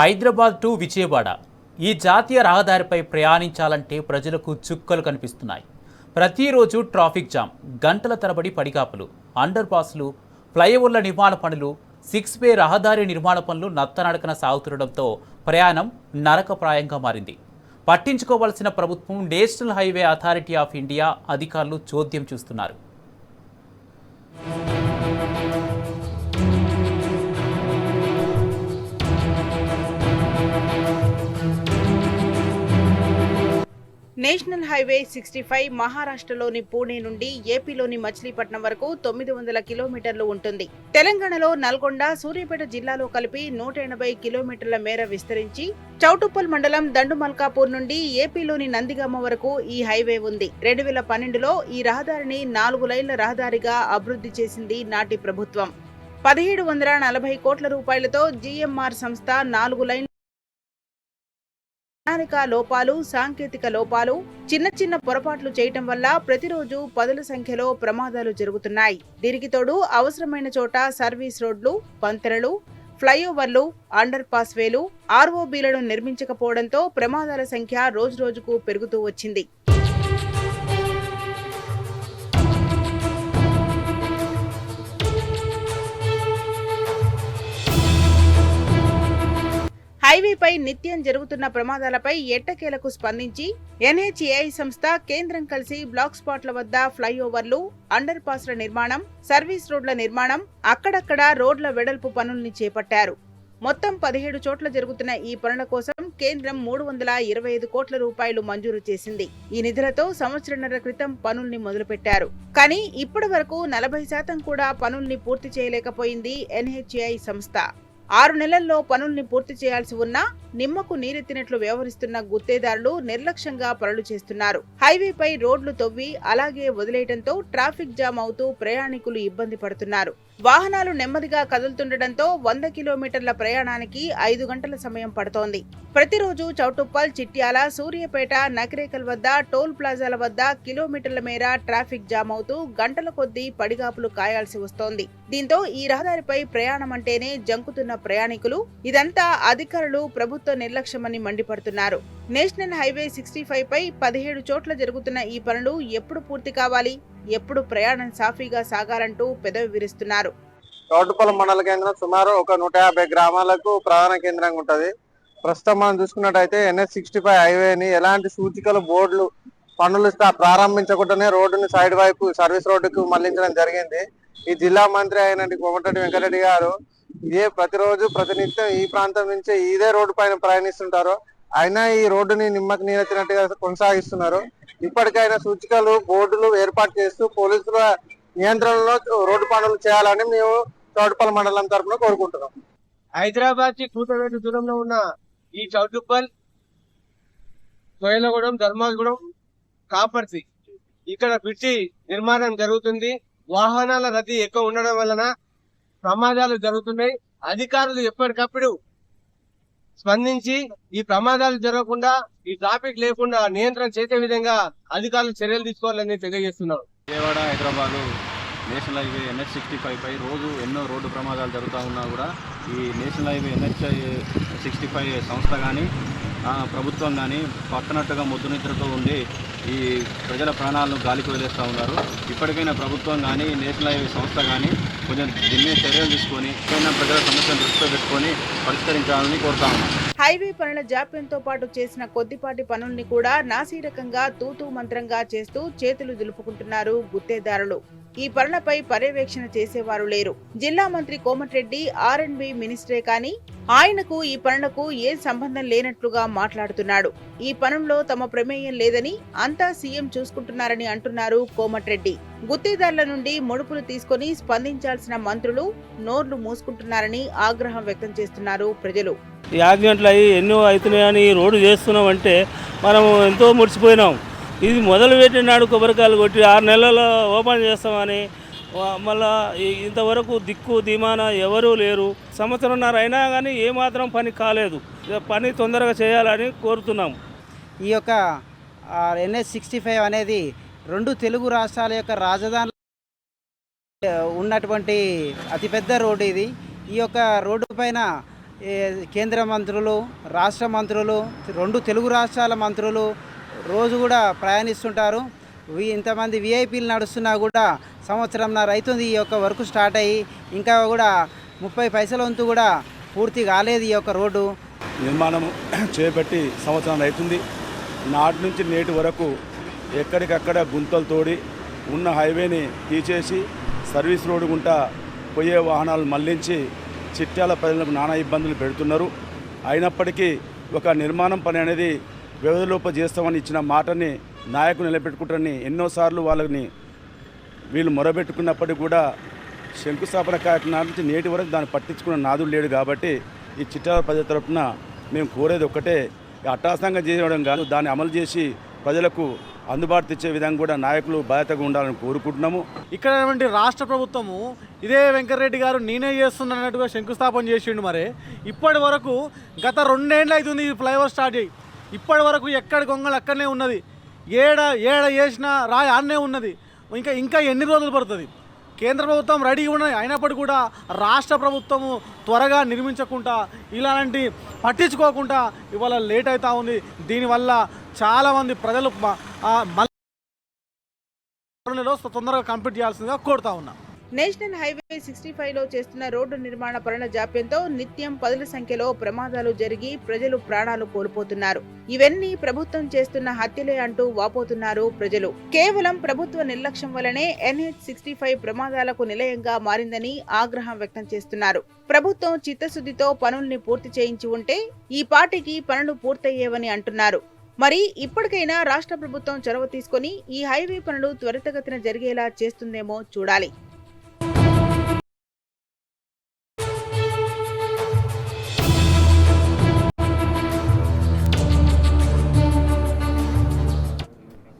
Hyderabad to Vijayawada ఈ జాతీయ రహదారిపై ప్రయాణించాలంటే ప్రజలకు చుక్కలు కనిపిస్తున్నాయి. ప్రతిరోజు ట్రాఫిక్ జామ్, గంటల తరబడి పడిగాపులు, అండర్ పాస్లు, ఫ్లైఓవర్ల నిర్మాణ పనులు, 6 వే రహదారి నిర్మాణ పనులు నత్తనడకన సాగుతుండటంతో ప్రయాణం నరకప్రాయంగా మారింది. పట్టించుకోవాల్సిన ప్రభుత్వం national highway authority of India అధికారులు చోద్యం చూస్తున్నారు. నేషనల్ హైవే 65 మహారాష్ట్రలోని పూణే నుండి ఏపీలోని మచిలీపట్నం వరకు 900 కిలోమీటర్లు ఉంటుంది. తెలంగాణలో నల్గొండ, సూర్యాపేట జిల్లాలో కలిపి 180 కిలోమీటర్ల మేర విస్తరించి చౌటుప్పల్ మండలం దండుమల్కాపూర్ నుండి ఏపీలోని నందిగామ వరకు ఈ హైవే ఉంది. 2012లో ఈ రహదారిని 4 లైన్ల రహదారిగా అభివృద్ధి చేసింది నాటి ప్రభుత్వం. 1740 కోట్ల రూపాయలతో జీఎంఆర్ సంస్థ 4 లైన్ల ప్రణాళిక లోపాలు, సాంకేతిక లోపాలు, చిన్న పొరపాట్లు చేయటం వల్ల ప్రతిరోజు పదుల సంఖ్యలో ప్రమాదాలు జరుగుతున్నాయి. దీనికి తోడు అవసరమైన చోట సర్వీస్ రోడ్లు, వంతెనలు, ఫ్లైఓవర్లు, అండర్ పాస్ వేలు, ఆర్ఓబీలను నిర్మించకపోవడంతో ప్రమాదాల సంఖ్య రోజురోజుకు పెరుగుతూ వచ్చింది. హైవేపై నిత్యం జరుగుతున్న ప్రమాదాలపై ఎట్టకేలకు స్పందించి ఎన్హెచ్ఏఐ సంస్థ, కేంద్రం కలిసి బ్లాక్ స్పాట్ల వద్ద ఫ్లైఓవర్లు, అండర్ పాస్ల నిర్మాణం, సర్వీస్ రోడ్ల నిర్మాణం, అక్కడక్కడ రోడ్ల వెడల్పు పనుల్ని చేపట్టారు. మొత్తం 17 చోట్ల జరుగుతున్న ఈ పనుల కోసం కేంద్రం 325 కోట్ల రూపాయలు మంజూరు చేసింది. ఈ నిధులతో సంవత్సరన్నర క్రితం పనుల్ని మొదలుపెట్టారు. కానీ ఇప్పటి వరకు 40% కూడా పనుల్ని పూర్తి చేయలేకపోయింది ఎన్హెచ్ఏఐ సంస్థ. 6 నెలల్లో పనుల్ని పూర్తి చేయాల్సి ఉన్నా నిమ్మకు నీరెత్తినట్లు వ్యవహరిస్తున్న గుత్తేదారులు నిర్లక్ష్యంగా పనులు చేస్తున్నారు. హైవేపై రోడ్లు తవ్వి అలాగే వదిలేయడంతో ట్రాఫిక్ జామ్ అవుతూ ప్రయాణికులు ఇబ్బంది పడుతున్నారు. వాహనాలు నెమ్మదిగా కదులుతుండటంతో 100 కిలోమీటర్ల ప్రయాణానికి 5 గంటల సమయం పడుతోంది. ప్రతిరోజు చౌటుప్పల్, చిట్యాల, సూర్యాపేట, నకిరేకల్ వద్ద టోల్ ప్లాజాల వద్ద కిలోమీటర్ల మేర ట్రాఫిక్ జామ్ అవుతూ గంటల కొద్దీ పడిగాపులు కాయాల్సి వస్తోంది. దీంతో ఈ రహదారిపై ప్రయాణం అంటేనే జంకుతున్న ప్రయాణికులు ఇదంతా అధికారులు, ప్రభుత్వ నిర్లక్ష్యమని మండిపడుతున్నారు. నేషనల్ హైవే 65 పై 17 చోట్ల జరుగుతున్న ఈ పనులు ఎప్పుడు పూర్తి కావాలి, ఎప్పుడు ప్రయాణం సాఫీగా సాగాలంటూ పెదవి విరుస్తున్నారు. చౌటుప్పల్ మండల కేంద్రం సుమారు ఒక 150 గ్రామాలకు ప్రధాన కేంద్రంగా ఉంటది. ప్రస్తుతం మనం చూసుకున్నట్టయితే NH65 హైవేని ఎలాంటి సూచికలు, బోర్డులు పనులు ప్రారంభించకుండానే రోడ్డుని సైడ్ వైపు సర్వీస్ రోడ్డుకు మళ్లించడం జరిగింది. ఈ జిల్లా మంత్రి అయిన కోమటిరెడ్డి వెంకటరెడ్డి గారు ఇదే ప్రతిరోజు ప్రతినిత్యం ఈ ప్రాంతం నుంచి ఇదే రోడ్డు పైన ప్రయాణిస్తుంటారు. అయినా ఈ రోడ్డుని నిమ్మకు నీరెత్తినట్టుగా కొనసాగిస్తున్నారు. ఇప్పటికైనా సూచికలు, బోర్డులు ఏర్పాటు చేస్తూ పోలీసుల నియంత్రణలో రోడ్డు పనులు చేయాలని మేము చౌటుప్పల్ మండలం తరఫున కోరుకుంటున్నాం. హైదరాబాద్ కి కూతవేటు దూరంలో ఉన్న ఈ చౌటుప్పల్, కోయలగూడెం, ధర్మాగూడెం, కాపర్తి ఇక్కడ బ్రిడ్జి నిర్మాణం జరుగుతుంది. వాహనాల రద్దీ ఎక్కువ ఉండడం వలన ప్రమాదాలు జరుగుతున్నాయి. అధికారులు ఎప్పటికప్పుడు స్పందించి ఈ ప్రమాదాలు జరగకుండా, ఈ ట్రాఫిక్ లేకుండా నియంత్రణ చేసే విధంగా అధికారులు చర్యలు తీసుకోవాలని తెలియజేస్తున్నారు. Vijayawada, Hyderabad national highway NH65 పై రోజు ఎన్నో రోడ్డు ప్రమాదాలు జరుగుతూ ఉన్నా కూడా ఈ నేషనల్ హైవే NH65 సంస్థ కానీ ప్రభుత్వం కానీ పట్టనట్టుగా ముద్దునిద్రతో ఉండి ఈ ప్రజల ప్రాణాలను గాలికి వదిలేస్తూ ఉన్నారు. ఇప్పటికైనా ప్రభుత్వం కానీ, నేషనల్ హైవే సంస్థ కానీ కొంచెం దీన్ని చర్యలు తీసుకొని ప్రజల సమస్యను దృష్టిలో పెట్టుకొని పరిష్కరించాలని కోరుతా ఉన్నాం. హైవే పనుల జాప్యంతో పాటు చేసిన కొద్దిపాటి పనుల్ని కూడా నాసిరకంగా తూతూ మంత్రంగా చేస్తూ చేతులు దులుపుకుంటున్నారు గుత్తేదారులు. ఈ పనులపై పర్యవేక్షణ చేసేవారు లేరు. జిల్లా మంత్రి కోమటిరెడ్డి R&B మినిస్టరే కానీ ఆయనకు ఈ పనులకు ఏ సంబంధం లేనట్లుగా మాట్లాడుతున్నాడు. ఈ పనుల్లో తమ ప్రమేయం లేదని, అంతా సీఎం చూసుకుంటున్నారని అంటున్నారు కోమటిరెడ్డి. గుత్తేదారుల నుండి ముడుపులు తీసుకుని స్పందించాల్సిన మంత్రులు నోర్లు మూసుకుంటున్నారని ఆగ్రహం వ్యక్తం చేస్తున్నారు ప్రజలు. యాక్సిడెంట్లు అయ్యి ఎన్నో అవుతున్నాయని రోడ్డు చేస్తున్నాం అంటే మనం ఎంతో ముడిచిపోయినాం. ఇది మొదలు పెట్టినాడు కొబ్బరికాయలు కొట్టి 6 నెలల్లో ఓపెన్ చేస్తామని మళ్ళా ఇంతవరకు దిక్కు దిమాన ఎవరూ లేరు. సంవత్సరంన్నర అయినా కానీ ఏమాత్రం పని కాలేదు. పని తొందరగా చేయాలని కోరుతున్నాం. ఈ యొక్క NH65 అనేది 2 తెలుగు రాష్ట్రాల యొక్క రాజధాని ఉన్నటువంటి అతిపెద్ద రోడ్డు ఇది. ఈ యొక్క రోడ్డు పైన కేంద్ర మంత్రులు, రాష్ట్ర మంత్రులు, 2 తెలుగు రాష్ట్రాల మంత్రులు రోజు కూడా ప్రయాణిస్తుంటారు. ఇంతమంది విఐపీలు నడుస్తున్నా కూడా సంవత్సరంన్నర అవుతుంది ఈ యొక్క వర్క్ స్టార్ట్ అయ్యి, ఇంకా కూడా 30 పైసల వంతు కూడా పూర్తి కాలేదు ఈ యొక్క రోడ్డు. నిర్మాణం చేపట్టి సంవత్సరం అవుతుంది. నాటి నుంచి నేటి వరకు ఎక్కడికక్కడ గుంతలు తోడి ఉన్న హైవేని తీసేసి సర్వీస్ రోడ్డు గుంటా పోయే వాహనాలు మళ్లించి చిట్యాల ప్రజలకు నానా ఇబ్బందులు పెడుతున్నారు. అయినప్పటికీ ఒక నిర్మాణం పని అనేది వ్యవధిలోపు చేస్తామని ఇచ్చిన మాటని నాయకులు నిలబెట్టుకుంటారని ఎన్నోసార్లు వాళ్ళని వీళ్ళు మొరబెట్టుకున్నప్పటికీ కూడా శంకుస్థాపన కార్యక్రమం నుంచి నేటి వరకు దాన్ని పట్టించుకున్న నాదుడు లేడు. కాబట్టి ఈ చిట్యాల ప్రజల తరఫున మేము కోరేది ఒక్కటే, అట్టాసంగా చేయడం కాదు, దాన్ని అమలు చేసి ప్రజలకు అందుబాటు తెచ్చే విధంగా కూడా నాయకులు బాధ్యతగా ఉండాలని కోరుకుంటున్నాము. ఇక్కడ రాష్ట్ర ప్రభుత్వము ఇదే వెంకటరెడ్డి గారు నేనే చేస్తున్నట్టుగా శంకుస్థాపన చేసిండు. మరి ఇప్పటి వరకు గత 2 ఏళ్ళు అవుతుంది ఈ ఫ్లైఓవర్ స్టార్ట్ అయ్యి, ఇప్పటి వరకు ఎక్కడి గొంగళి అక్కడనే ఉన్నది, ఏడ చేసినా రాయి ఆడనే ఉన్నది. ఇంకా ఎన్ని రోజులు పడుతుంది? కేంద్ర ప్రభుత్వం రెడీగా ఉన్నది, అయినప్పటికీ కూడా రాష్ట్ర ప్రభుత్వము త్వరగా నిర్మించకుండా ఇలాంటి పట్టించుకోకుండా ఇవాళ లేట్ అవుతూ ఉంది. దీనివల్ల చాలామంది ప్రజలు తొందరగా కంప్లీట్ చేయాల్సిందిగా కోరుతా ఉన్నా. నేషనల్ హైవే 65లో చేస్తున్న రోడ్డు నిర్మాణ పనుల జాప్యంతో నిత్యం 10ల సంఖ్యలో ప్రమాదాలు జరిగి ప్రజలు ప్రాణాలు కోల్పోతున్నారు. ఇవన్నీ ప్రభుత్వం చేస్తున్న హత్యలే అంటూ వాపోతున్నారు ప్రజలు. కేవలం ప్రభుత్వ నిర్లక్ష్యం వల్లనే NH65 ప్రమాదాలకు నిలయంగా మారిందని ఆగ్రహం వ్యక్తం చేస్తున్నారు. ప్రభుత్వం చిత్తశుద్ధితో పనుల్ని పూర్తి చేయించి ఉంటే ఈ పాటికి పనులు పూర్తయ్యేవని అంటున్నారు. మరి ఇప్పటికైనా రాష్ట్ర ప్రభుత్వం చొరవ తీసుకొని ఈ హైవే పనులు త్వరితగతిన జరిగేలా చేస్తుందేమో చూడాలి.